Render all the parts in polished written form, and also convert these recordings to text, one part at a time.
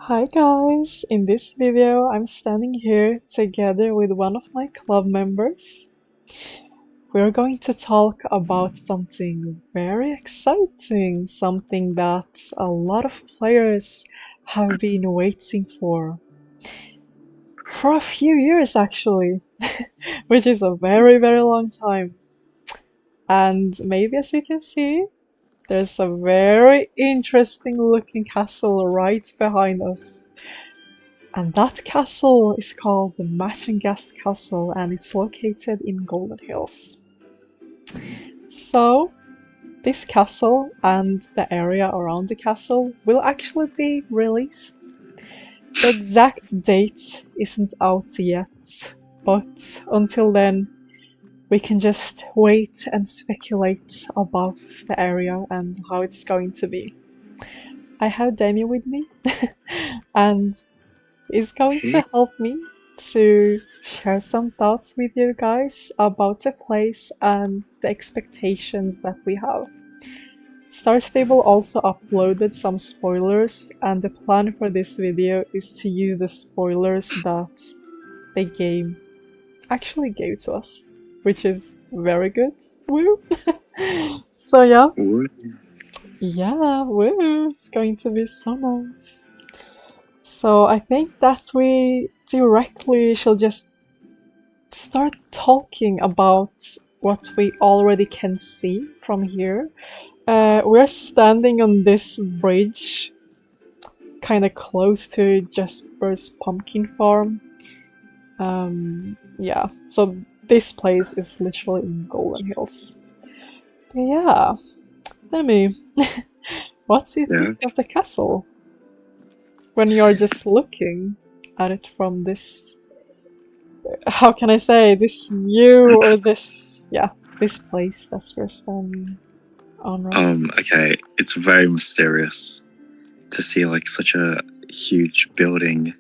Hi guys! In this video, I'm standing here together with one of my club members. We're going to talk about something very exciting, something that a lot of players have been waiting for a few years actually, which is a very long time. And maybe as you can see, there's a very interesting looking castle right behind us. And that castle is called the Machengast Castle and it's located in Golden Hills. So, this castle and the area around the castle will actually be released. The exact date isn't out yet, but until then, we can just wait and speculate about the area and how it's going to be. I have Damien with me, and is going to Hey, help me to share some thoughts with you guys about the place and the expectations that we have. Star Stable also uploaded some spoilers, and the plan for this video is to use the spoilers that the game actually gave to us, which is very good. Woo! So what? woo! It's going to be so nice. So I think that we directly shall just start talking about what we already can see from here. We're standing on this bridge, kind of close to Jesper's pumpkin farm. Yeah, so this place is literally in Golden Hills. But yeah, Demi, what do you Yeah. think of the castle when you're just looking at it from this, how can I say, this view or this place that we're standing on right Okay. It's very mysterious to see like such a huge building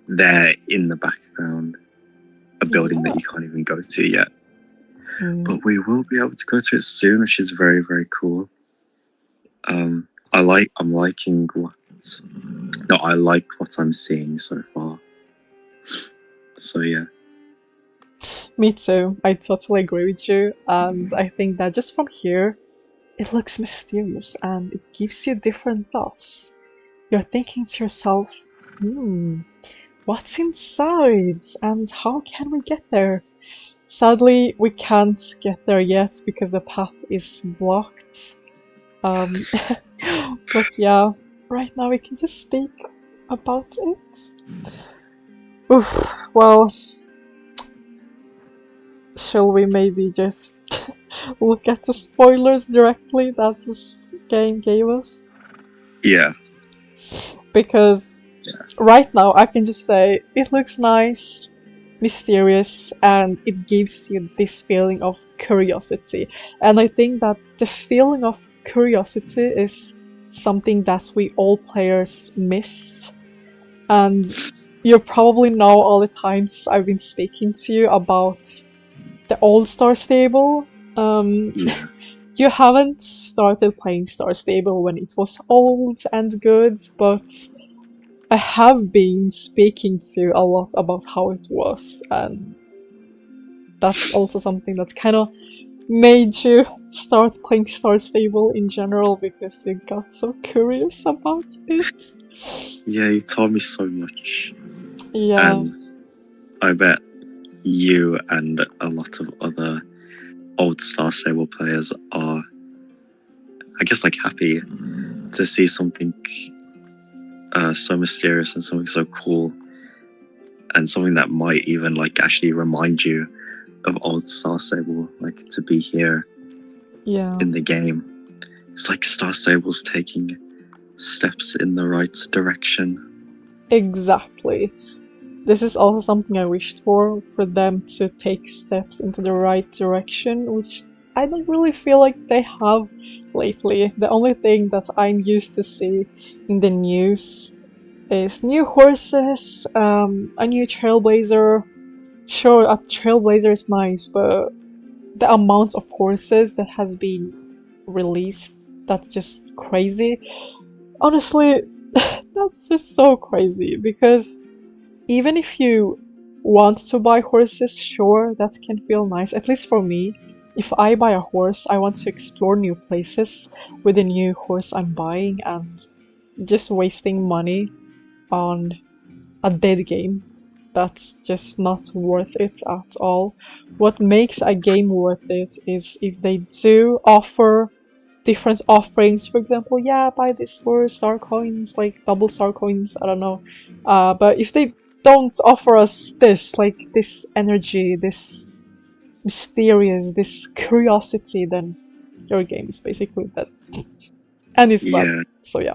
there in the background. A building now. that you can't even go to yet. Yeah. But we will be able to go to it soon, which is very cool. I'm liking I like what I'm seeing so far. So yeah. Me too. I totally agree with you. And I think that just from here, it looks mysterious and it gives you different thoughts. You're thinking to yourself, what's inside and how can we get there? Sadly, we can't get there yet because the path is blocked. Um, but yeah, right now we can just speak about it. Oof, well, shall we maybe just look at the spoilers directly that this game gave us? Yeah. Because right now I can just say it looks nice, mysterious, and it gives you this feeling of curiosity. And I think that the feeling of curiosity is something that we all players miss. And you probably know all the times I've been speaking to you about the old Star Stable. Yeah. You haven't started playing Star Stable when it was old and good, but I have been speaking to a lot about how it was, and that's also something that kind of made you start playing Star Stable in general because you got so curious about it. Yeah, you told me so much. Yeah, And I bet you and a lot of other old Star Stable players are, I guess, like happy to see something so mysterious and something so cool, and something that might even like actually remind you of old Star Stable, like to be here yeah, in the game. It's like Star Stable's taking steps in the right direction. exactly. This is also something I wished for them to take steps into the right direction, which I don't really feel like they have lately. The only thing that I'm used to see in the news is new horses, a new Trailblazer. Sure, a Trailblazer is nice, but the amount of horses that has been released, that's just crazy. Honestly, That's just so crazy because even if you want to buy horses, sure, that can feel nice. At least for me, if I buy a horse, I want to explore new places with the new horse I'm buying, and just wasting money on a dead game, that's just not worth it at all. What makes a game worth it is if they do offer different offerings. For example, yeah, buy this for star coins, like double star coins, I don't know. But if they don't offer us this, like this energy, this mysterious, this curiosity, then your game is basically dead. And it's bad. Yeah, So yeah.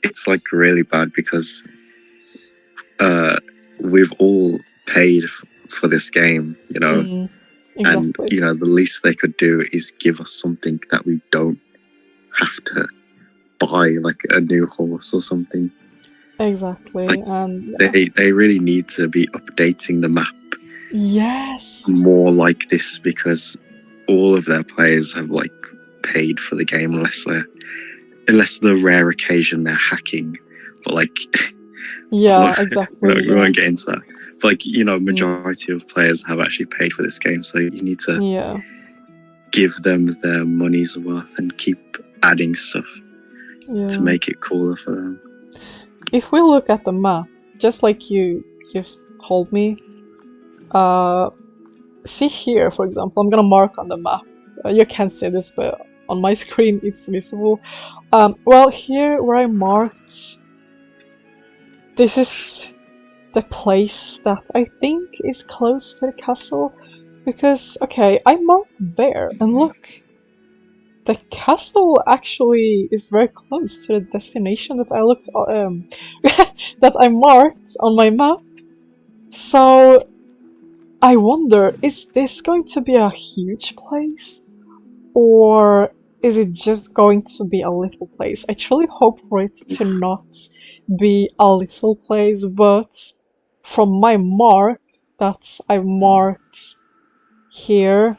it's like really bad because we've all paid for this game, you know, Mm, and exactly. you know the least they could do is give us something that we don't have to buy, like a new horse or something. Exactly. Like And yeah. they really need to be updating the map Yes. more like this because all of their players have like paid for the game unless the rare occasion they're hacking, but like Yeah, we exactly. Yeah. won't get into that. But like, you know, Mm, majority of players have actually paid for this game, so you need to yeah. give them their money's worth and keep adding stuff to Yeah. make it cooler for them. If we look at the map, just like you just told me, uh, see here, for example, I'm gonna mark on the map. You can't see this, but on my screen it's visible. Well, here where I marked, this is the place that I think is close to the castle. Because, okay, I marked there, and look, the castle actually is very close to the destination that I looked that I marked on my map. So I wonder, is this going to be a huge place? Or is it just going to be a little place? I truly hope for it to not be a little place, but from my mark that I marked here,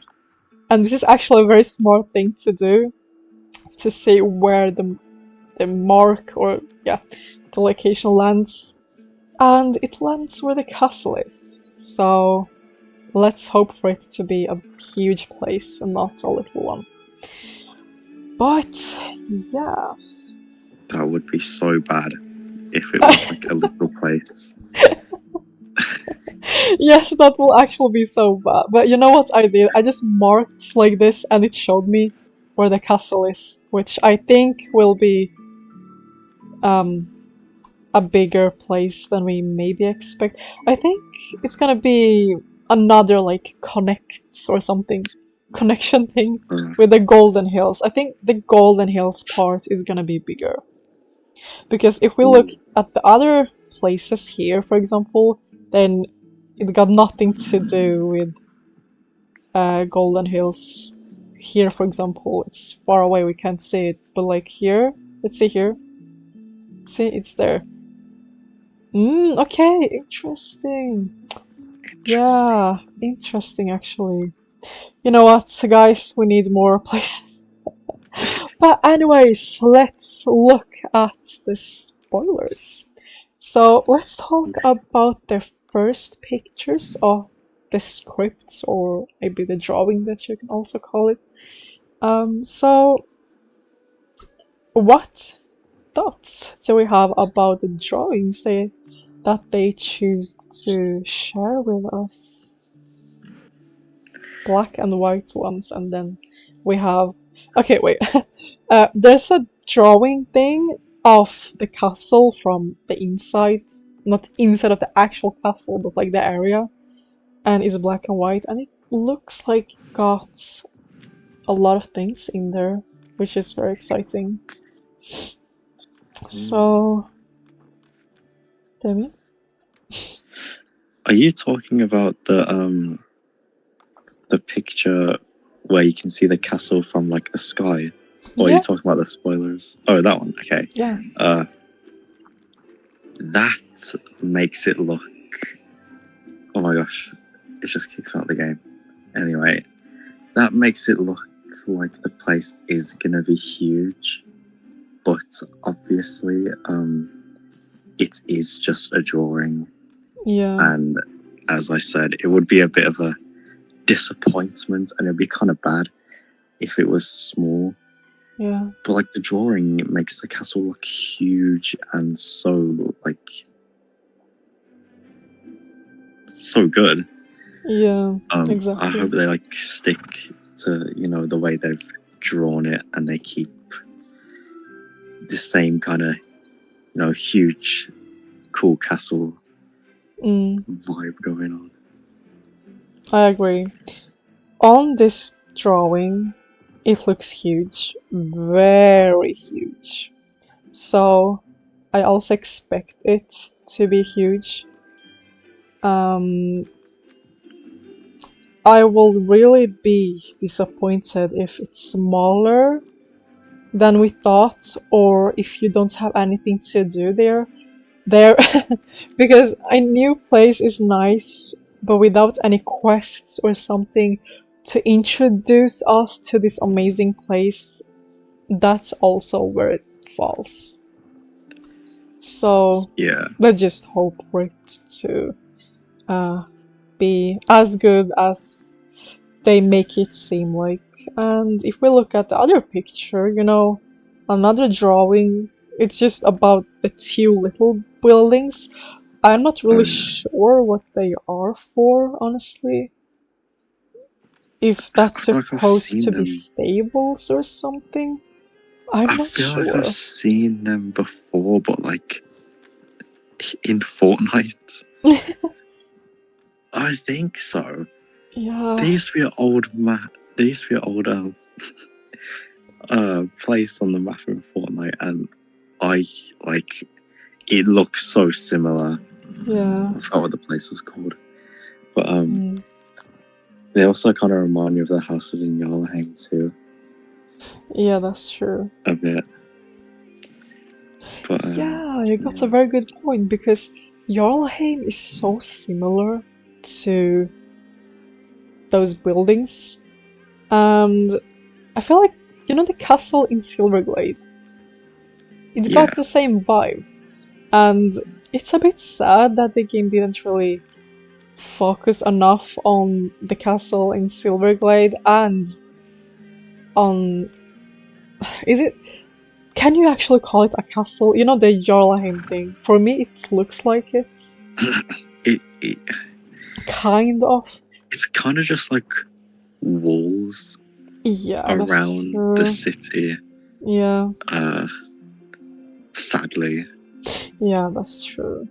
and this is actually a very smart thing to do, to say where the mark, or yeah, the location lands, and it lands where the castle is. So let's hope for it to be a huge place and not a little one. But yeah. That would be so bad if it was like a little place. Yes, that will actually be so bad. But you know what I did? I just marked like this and it showed me where the castle is, which I think will be um a bigger place than we maybe expect. I think it's gonna be another like connects or something. Connection thing Uh, with the Golden Hills. I think the Golden Hills part is gonna be bigger. Because if we look at the other places here, for example, then it got nothing to do with Golden Hills. Here, for example, it's far away, we can't see it, but like here, let's see here. See, it's there. Okay, interesting. interesting. Yeah, interesting actually. You know what, guys, we need more places. But anyways, let's look at the spoilers. So let's talk about the first pictures of the scripts, or maybe the drawing that you can also call it. So what thoughts do we have about the drawings that they choose to share with us? Black and white ones, and then we have. Okay, wait. There's a drawing thing of the castle from the inside, not inside of the actual castle, but like the area, and it's black and white, and it looks like it got a lot of things in there, which is very exciting. So, Demi? Are you talking about the picture where you can see the castle from like the sky? Or are you Yeah, talking about the spoilers? Oh, that one. Okay. yeah. That makes it look. Oh my gosh, it's just kicked out of the game. Anyway, that makes it look like the place is gonna be huge, but obviously, it is just a drawing, Yeah. and as I said, it would be a bit of a disappointment, and it'd be kind of bad if it was small. Yeah. But like the drawing makes the castle look huge and so good. Yeah. I Exactly. hope they like stick to the way they've drawn it, and they keep the same kind of huge, cool castle vibe going on. I agree. On this drawing, it looks huge, very huge. So I also expect it to be huge. I will really be disappointed if it's smaller than we thought, or if you don't have anything to do there. Because a new place is nice, but without any quests or something to introduce us to this amazing place, that's also where it falls. So Yeah, let's just hope for it to be as good as they make it seem like. And if we look at the other picture, another drawing, it's just about the two little buildings. I'm not really sure what they are for, honestly. If that's I feel like I've supposed to seen be them. stables or something. I'm I not feel like I've sure. seen them before, but like in Fortnite. I think so. Yeah, There used to be an old map. There used to be an old place on the map in Fortnite, and I like it looks so similar. yeah. I forgot what the place was called, but Mm. they also kind of remind me of the houses in Jarlaheim too, Yeah, that's true. a bit. But Yeah, you got a very good point, because Jarlheim is so similar to those buildings. And I feel like, the castle in Silverglade? It's yeah, got the same vibe. And it's a bit sad that the game didn't really focus enough on the castle in Silverglade and on. Is it. Can you actually call it a castle? You know, the Jarlaheim thing. For me, it looks like it. it Kind of. it's kind of just like walls Yeah, that's around the true. city. Yeah, Sadly, yeah, that's true.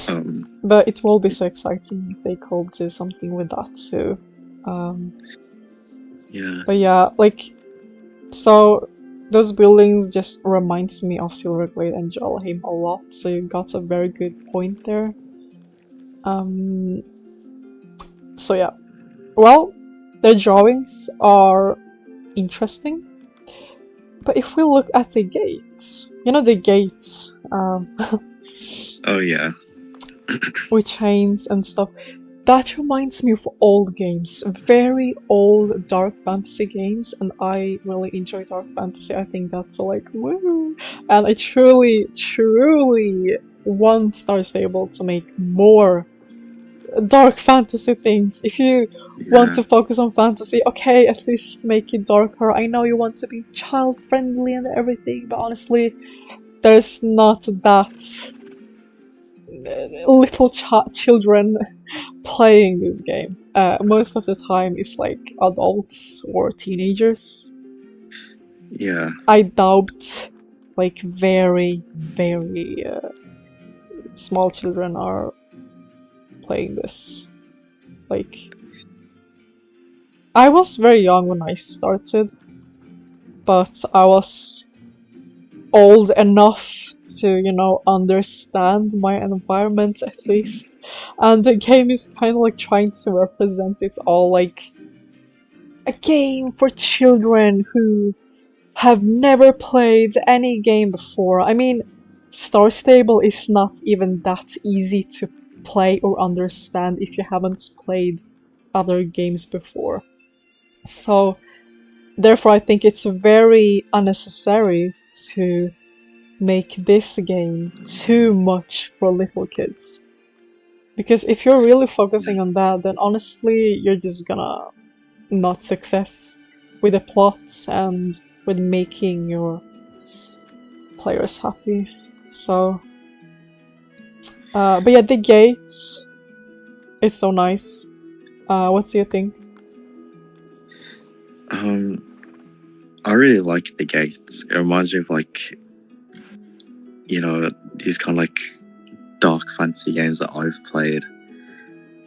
um, But it will be so exciting if they could do something with that too. yeah, But yeah, like, so those buildings just reminds me of Silverglade and Jarlaheim a lot, so you got a very good point there. So yeah. Well, the drawings are interesting, but if we look at the gates, the gates, oh yeah, with chains and stuff, that reminds me of old games, very old dark fantasy games, and I really enjoy dark fantasy. I think that's like woo, and I truly, truly want Star Stable to make more dark fantasy things. If you want to focus on fantasy, okay, at least make it darker. I know you want to be child friendly and everything, but honestly, there's not that little children playing this game. Most of the time, it's like adults or teenagers. yeah. I doubt, like, very, very small children are playing this. Like, I was very young when I started, but I was old enough to, understand my environment at least. And the game is kind of like trying to represent it all like a game for children who have never played any game before. I mean, Star Stable is not even that easy to play or understand if you haven't played other games before. So therefore I think it's very unnecessary to make this game too much for little kids. Because if you're really focusing on that, then honestly, you're just gonna not success with the plot and with making your players happy. So, but yeah, the gates is so nice. What do you think? I really like the gates. It reminds me of like, you know, these kind of like dark fantasy games that I've played,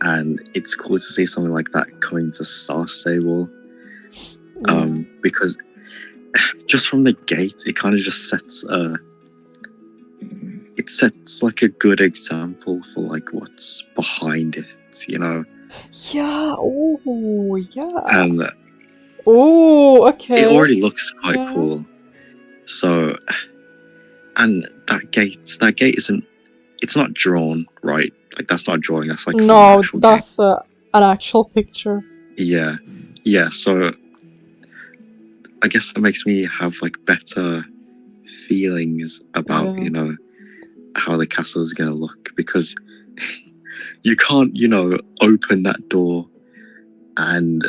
and it's cool to see something like that coming to Star Stable. Because just from the gate, it kind of just sets it sets like a good example for like what's behind it, you know. Yeah. Oh, yeah. And Oh, okay. it already looks quite Yeah. cool. So, and that gate isn't. It's not drawn, right? Like that's not drawing. That's like from the No, actual game. that's an actual picture. Yeah, yeah. So I guess that makes me have like better feelings about Yeah. you know how the castle is gonna look, because you can't open that door and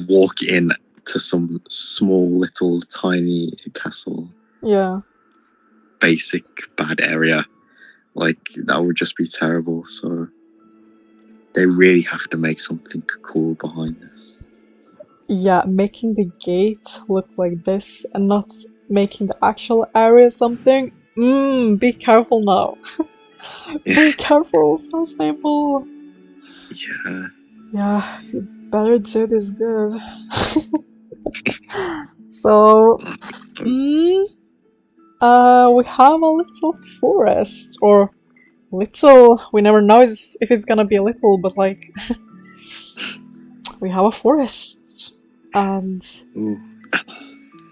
walk in to some small little tiny castle, Yeah. basic bad area. Like that would just be terrible. So they really have to make something cool behind this. Yeah, making the gate look like this and not making the actual area something. Be careful now. Be careful, Star Stable. Yeah. Yeah, you better do this good. So, we have a little forest, or little. We never know if it's gonna be a little, but like, we have a forest, and Ooh.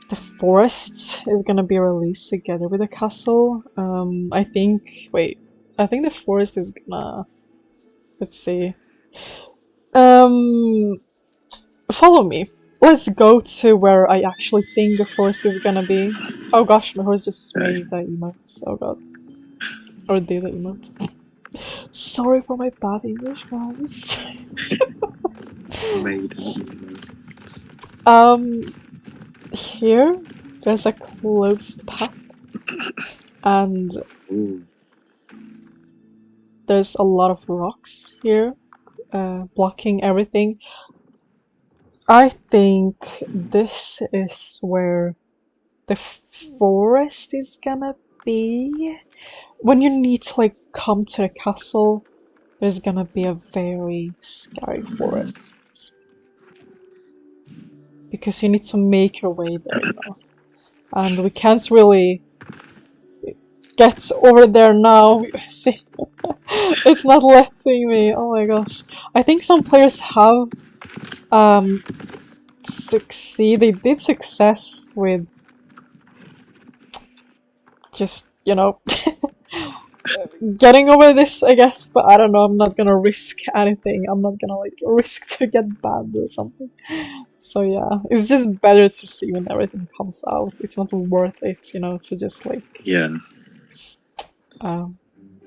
the forest is gonna be released together with the castle. I think. Wait, I think the forest is gonna. Let's see. Follow me. Let's go to where I actually think the forest is gonna be. Oh gosh, my horse just made the emotes. Oh god. Or did the emote. Sorry for my bad English, guys. Made Here, there's a closed path. And Ooh. there's a lot of rocks here, blocking everything. I think this is where the forest is gonna be. When you need to like come to the castle, there's gonna be a very scary forest. Because you need to make your way there, you know. And we can't really get over there now. See, it's not letting me. Oh my gosh. I think some players have they did success with just, getting over this, I guess, but I don't know, I'm not gonna risk anything. I'm not gonna like risk to get banned or something. So yeah, it's just better to see when everything comes out. It's not worth it, to just like Yeah.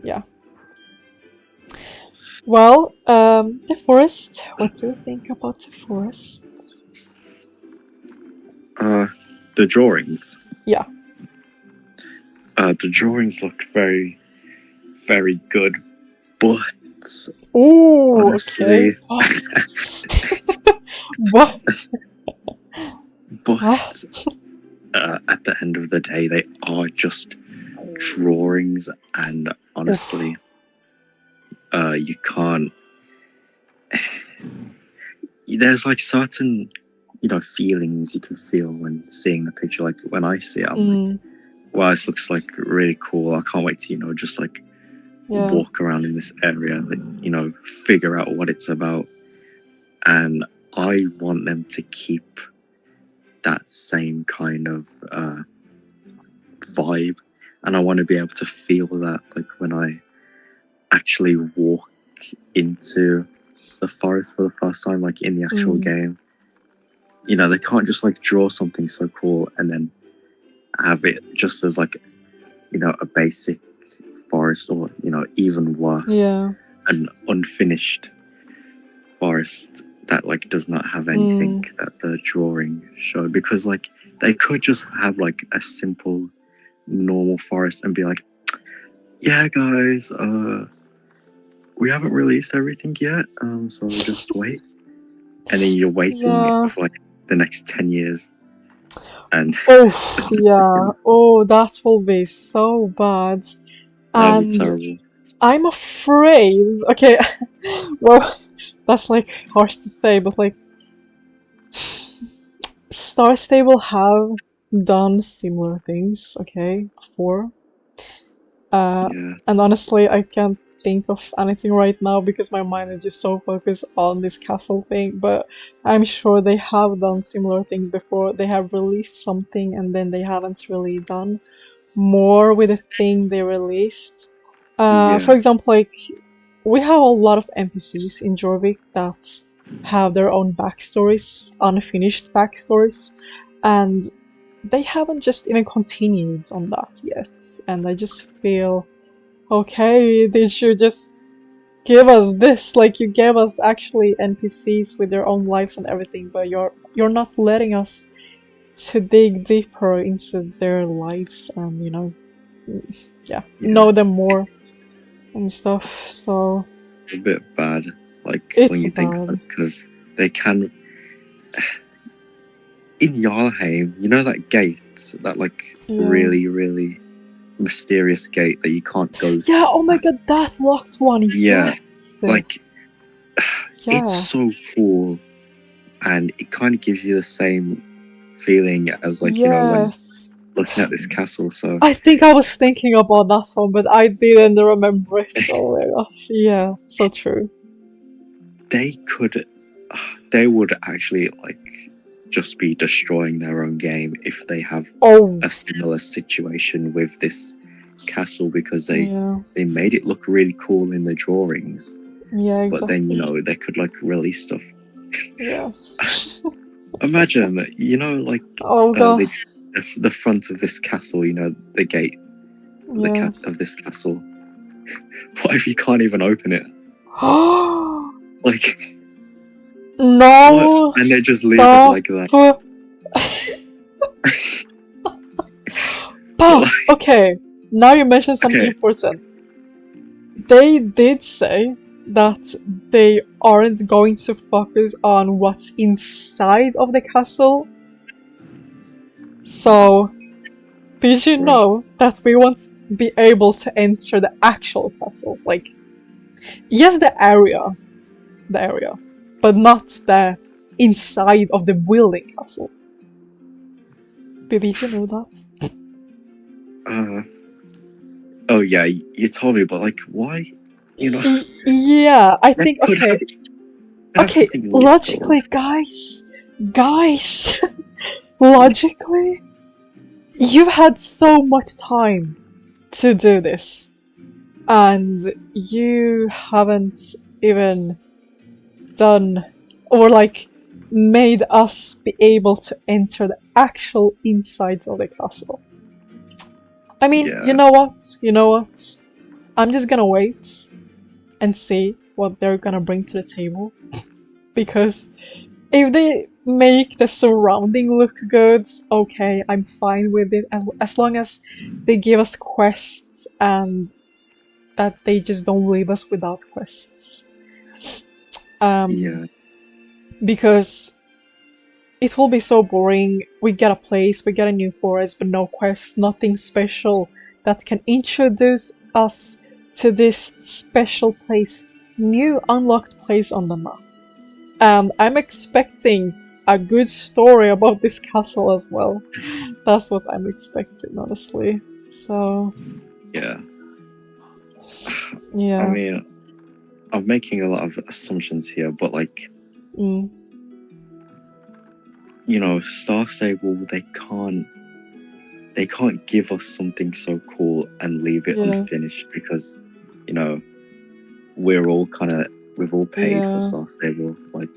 Yeah. Well, the forest. What do you think about the forest? The drawings. Yeah. The drawings look very, very good, but Ooh, honestly, okay. What? but at the end of the day, they are just drawings, and honestly, you can't. There's like certain, feelings you can feel when seeing the picture. Like when I see it, I'm like, wow, this looks like really cool. I can't wait to, just like walk around in this area, like, figure out what it's about. And I want them to keep that same kind of vibe. And I want to be able to feel that, like, when I actually walk into the forest for the first time, like in the actual game. they can't just like draw something so cool and then have it just as like a basic forest, or even worse, Yeah. an unfinished forest that like does not have anything that the drawing showed, because like they could just have like a simple normal forest and be like, yeah guys, we haven't released everything yet, so just wait. And then you're waiting Yeah. for like the next 10 years, and Oh, yeah. Oh, that will be so bad. that'll be And terrible. I'm afraid. Okay, well, that's like harsh to say, but like Star Stable have done similar things, okay, before. Yeah, And honestly, I can't think of anything right now because my mind is just so focused on this castle thing. But I'm sure they have done similar things before. They have released something and then they haven't really done more with the thing they released. yeah, For example, like we have a lot of NPCs in Jorvik that have their own backstories, unfinished backstories, and they haven't just even continued on that yet. And I just feel, okay, did you just give us this? Like you gave us actually NPCs with their own lives and everything, but you're not letting us to dig deeper into their lives and yeah. know them more and stuff. So A bit bad, like when it's you think of bad. it, because they can. In Jarlheim, you know that gate, that like Yeah. really, really mysterious gate that you can't go Yeah, oh my back. god, that locked one, Yeah, yes! like it's Yeah. so cool, and it kind of gives you the same feeling as like when Yes. looking at this castle. So I think I was thinking about that one, but I didn't remember it. Oh my gosh. Yeah, so true. they could, they would actually like just be destroying their own game if they have Oh, a similar situation with this castle, because yeah. they made it look really cool in the drawings, Yeah, but then exactly. they could like release stuff. Yeah. Imagine like Oh god. the front of this castle, the gate Yeah. of this castle. What if you can't even open it? Like what? No, And they just leave it stop. like that. But But, like, okay, now you mentioned something okay, important. They did say that they aren't going to focus on what's inside of the castle. So, did you right. know that we won't be able to enter the actual castle? Like, yes, the area, but not the inside of the building castle. Did you know that? Uh, oh yeah, you told me, but like, why? Yeah, I They think, could okay, have okay, something literal. logically, guys, logically, you've had so much time to do this, and you haven't even done or like made us be able to enter the actual insides of the castle. I mean, you Yeah, know what? You know what? I'm just gonna wait and see what they're gonna bring to the table. Because if they make the surrounding look good, okay, I'm fine with it. And as long as they give us quests and that they just don't leave us without quests. Um, yeah, because it will be so boring. We get a place, we get a new forest, but no quests, nothing special that can introduce us to this special place, new unlocked place on the map. And I'm expecting a good story about this castle as well. That's what I'm expecting, honestly. So, yeah. I yeah. mean, I'm making a lot of assumptions here, but like, Mm, Star Stable, they can't give us something so cool and leave it yeah. unfinished, because you know we're all kind of we've all paid for Yeah. Star Stable. Like,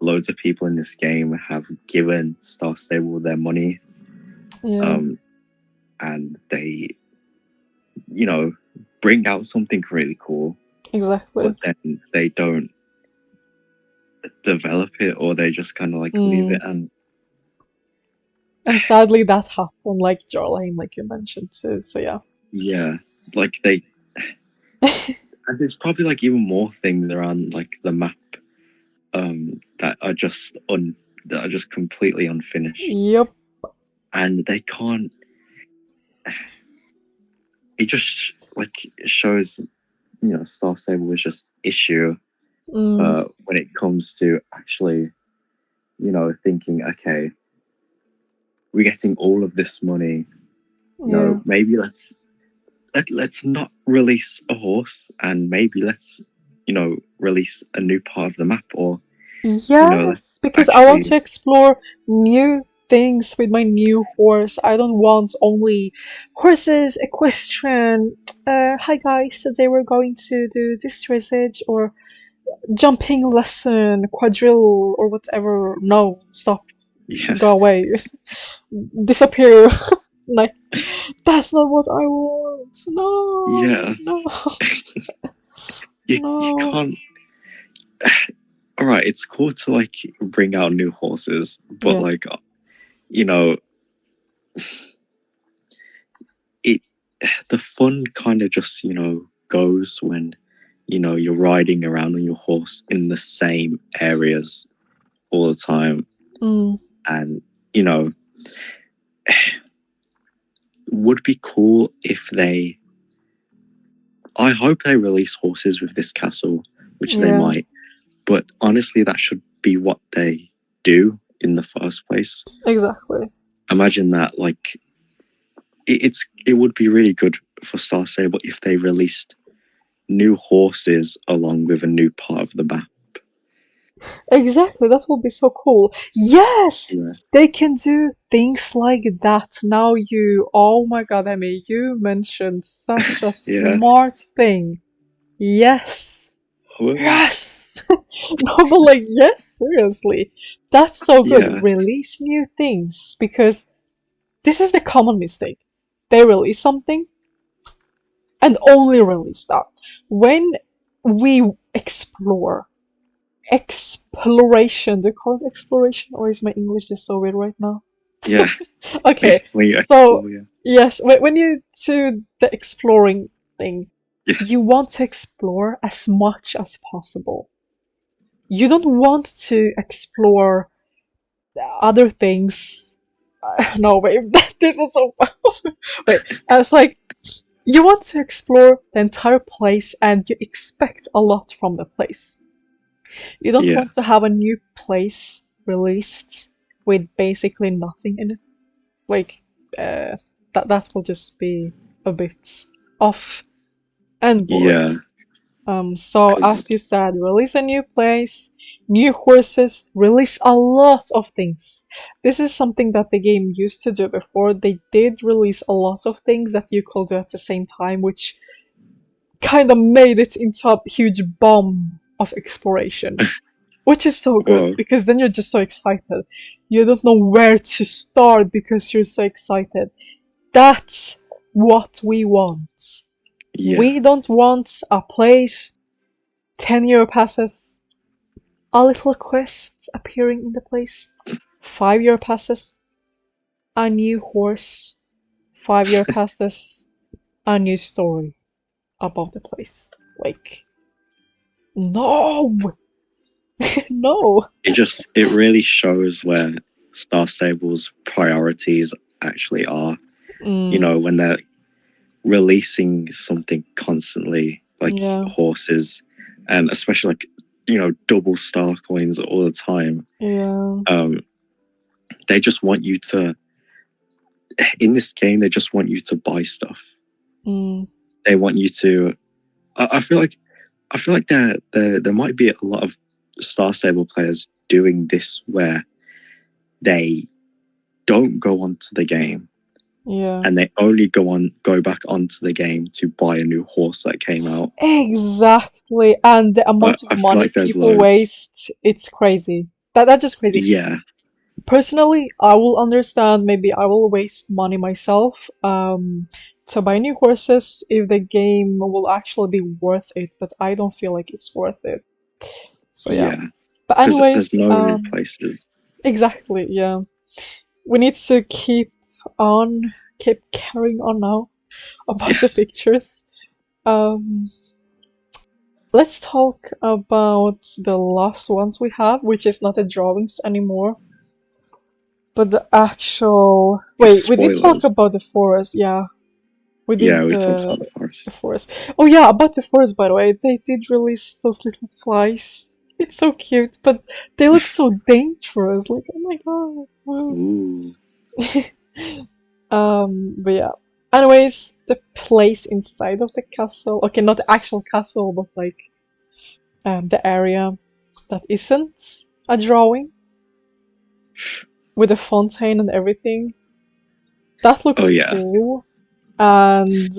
loads of people in this game have given Star Stable their money, Yeah, and they, you know, bring out something really cool, exactly. but then they don't develop it, or they just kind of like leave it. And sadly, that happened, like Jarlane, like you mentioned too. So yeah. Yeah, like they, and there's probably like even more things around like the map, that are just completely unfinished, Yep. and they can't. It just like shows, Star Stable was just issue, when it comes to actually, thinking, okay, we're getting all of this money, Yeah. maybe let's not release a horse, and maybe let's, release a new part of the map, or let's Yes, because I want actually, to explore new things with my new horse. I don't want only horses, equestrian. Hi guys, today we're going to do this dressage or jumping lesson, quadrille, or whatever. No, stop. yeah, Go away. Disappear. Like, that's not what I want. No, yeah. no, You no. can't. All right, it's cool to like bring out new horses, but Yeah. like, you know, it the fun kind of just goes when you're riding around on your horse in the same areas all the time, Mm, and would be cool if they. I hope they release horses with this castle, which they yeah. might. But honestly, that should be what they do in the first place. Exactly. Imagine that, like, it would be really good for Star Stable if they released new horses along with a new part of the map. Exactly, that would be so cool. Yes! Yeah. They can do things like that. Now oh my god, Emmy, you mentioned such a Yeah. smart thing. Yes! Well, Yes! No, but like, yes, seriously. That's so good. yeah. Release new things because this is the common mistake. They release something and only release that. When we explore, exploration. Do you call it exploration, or is my English just so weird right now? Yeah. Okay, When you so explore, yeah. yes, when you do the exploring thing, Yeah. you want to explore as much as possible. You don't want to explore other things. No, wait, this was so. Wait, I was like, you want to explore the entire place and you expect a lot from the place. You don't Yeah. want to have a new place released with basically nothing in it. Like, that will just be a bit off and boring. Yeah. So Because, as you said, release a new place, new horses, release a lot of things. This is something that the game used to do before. They did release a lot of things that you could do at the same time, which kind of made it into a huge bomb of exploration. Which is so good well, because then you're just so excited. You don't know where to start because you're so excited. That's what we want. yeah. We don't want a place, 10-year passes, a little quest appearing in the place, 5-year passes, a new horse, 5-year passes, a new story about the place. Like, no! No! It really shows where Star Stable's priorities actually are. Mm, When they're releasing something constantly, like yeah, horses, and especially like double star coins all the time. yeah. They just want you to, in this game, they just want you to buy stuff. Mm. They want you to. I feel like there might be a lot of Star Stable players doing this where they don't go onto the game, Yeah. and they only go back onto the game to buy a new horse that came out. Exactly. And the But amount of I feel money like there's people loads. waste, it's crazy. That's just crazy. Yeah, Personally, I will understand. Maybe I will waste money myself to buy new horses if the game will actually be worth it. But I don't feel like it's worth it. So yeah. yeah. But Because there's anyways, no replaces. exactly. Yeah. We need to on, keep carrying on now about the pictures. Um, let's talk about the last ones we have, which is not the drawings anymore, but the actual. The Wait, we did talk spoilers. about the forest. Yeah, we Yeah, did we talked about the the forest. forest. Oh yeah, about the forest. By the way, they did release those little flies. It's so cute, but they look so dangerous. Like, oh my god. Wow. Ooh. But yeah. Anyways, the place inside of the castle. Okay, not the actual castle, but like the area that isn't a drawing with a fountain and everything. That Oh looks yeah. cool, and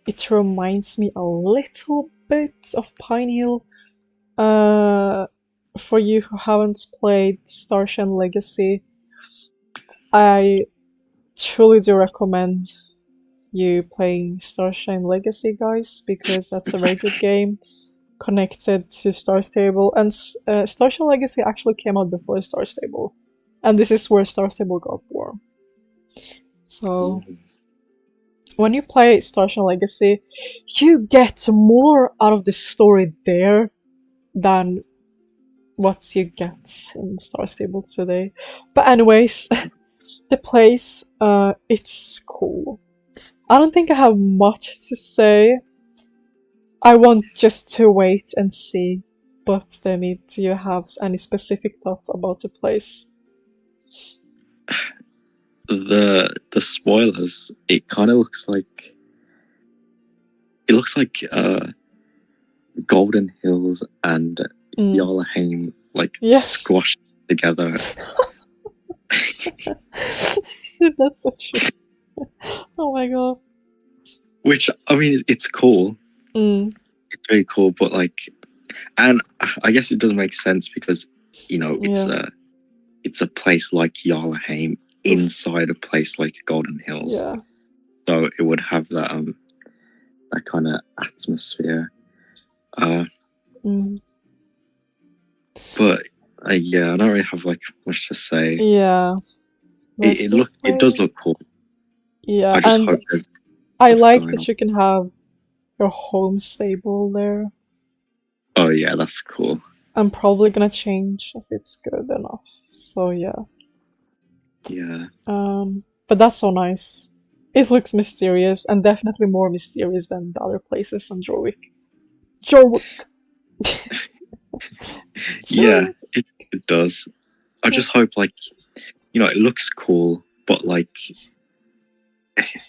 it reminds me a little bit of Pinehill. For you who haven't played Starshine Legacy, I truly do recommend you playing Starshine Legacy, guys, because that's a very good game connected to Star Stable. And Starshine Legacy actually came out before Star Stable, and this is where Star Stable got born. So Ooh. when you play Starshine Legacy, you get more out of the story there than what you get in Star Stable today. But anyways, the place, it's cool. I don't think I have much to say. I want just to wait and see. But Demi, do you have any specific thoughts about the place? The spoilers. It kind of looks like Golden Hills and Mm. Jarlaheim like Yes. squashed together. That's so true. Oh my god. Which I mean, it's cool. Mm. It's very cool, but like, and I guess it doesn't make sense because Yeah. it's a place like Jarlaheim inside a place like Golden Hills, Yeah. so it would have that kind of atmosphere. Mm. But yeah, I don't really have like much to say. Yeah. Let's just It does look cool. Yeah, I just and hope there's I stuff like going that on. you can have your home stable there. Oh yeah, that's cool. I'm probably gonna change if it's good enough. So yeah. Yeah. But that's so nice. It looks mysterious and definitely more mysterious than the other places on Jorvik. Jorvik. Yeah, it does. I just hope like it looks cool, but like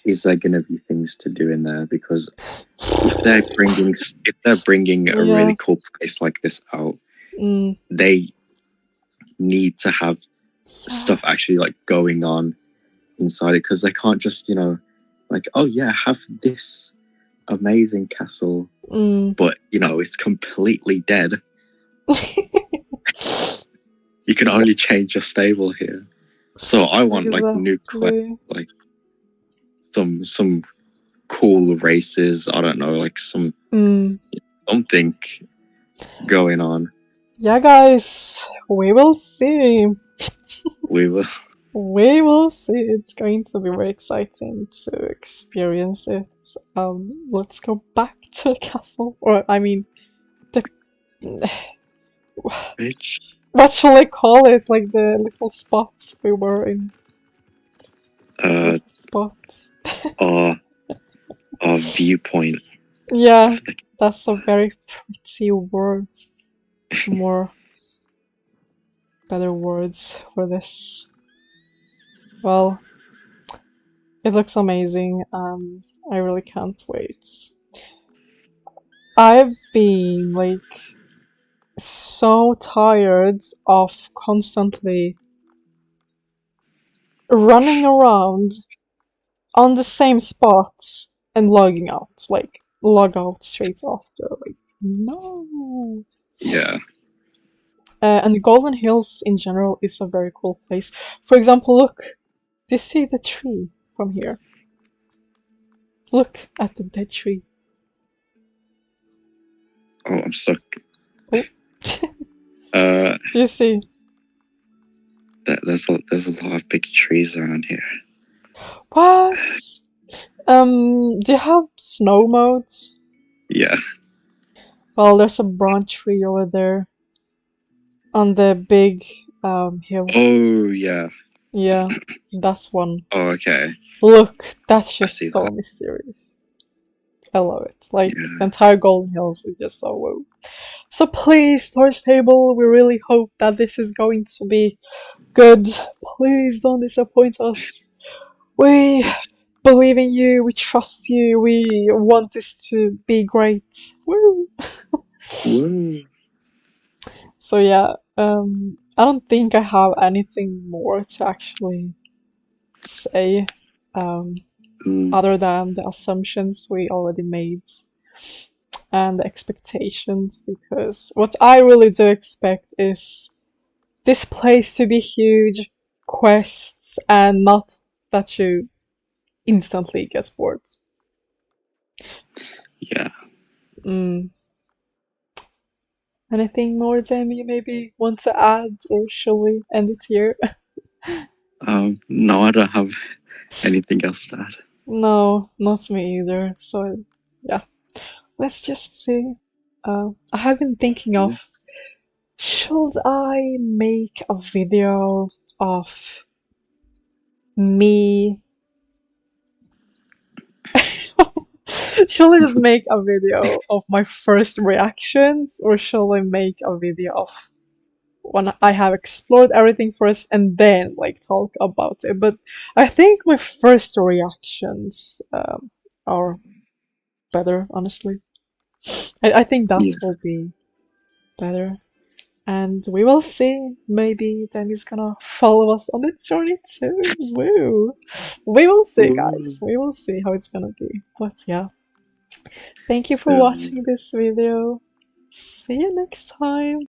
is there going to be things to do in there? Because if they're bringing a Yeah. really cool place like this out, Mm. they need to have stuff actually like going on inside it, because they can't just like, oh yeah, have this amazing castle, Mm. but it's completely dead. You can only change your stable here. So I want like new quests, like some cool races. I don't know, like something going on. Yeah, guys, we will see. We will. We will see. It's going to be very exciting to experience it. Let's go back to the castle, or I mean, the Bitch. what shall I call it? Like the little spots we were in. Spots. Our viewpoint. Yeah, that's a very pretty word. More better words for this. Well, it looks amazing, and I really can't wait. I've been like so tired of constantly running around on the same spot and logging out. Like, log out straight after. Like, no. Yeah. And Golden Hills in general is a very cool place. For example, look, do you see the tree from here? Look at the dead tree. Oh, I'm stuck. Oh. Do you see? There's a lot of big trees around here. What? Do you have snow mode? Yeah. Well, there's a branch tree over there on the big hill. Oh yeah. Yeah, that's one. Oh okay. Look, that's I see just so that. mysterious. I love it. Like Yeah. the entire Golden Hills is just so whoa. So please, Storage Table, we really hope that this is going to be good. Please don't disappoint us. We Yes. believe in you, we trust you, we want this to be great. Woo! Woo. So yeah, I don't think I have anything more to actually say, other than the assumptions we already made and the expectations, because what I really do expect is this place to be huge, quests, and not that you instantly get bored. Yeah. Mm. Anything more, Jamie, you maybe want to add, or shall we end it here? No, I don't have anything else to add. No, not me either. So, yeah, let's just see. I have been thinking Yeah. of, should I make a video of me? Shall I just make a video of my first reactions, or shall I make a video of when I have explored everything first and then like talk about it? But I think my first reactions are better, honestly. I think that Yeah. will be better. And we will see. Maybe Demi's gonna follow us on the journey too. Woo! We will see, guys. We will see how it's gonna be. But yeah. Thank you for Um, watching this video. See you next time.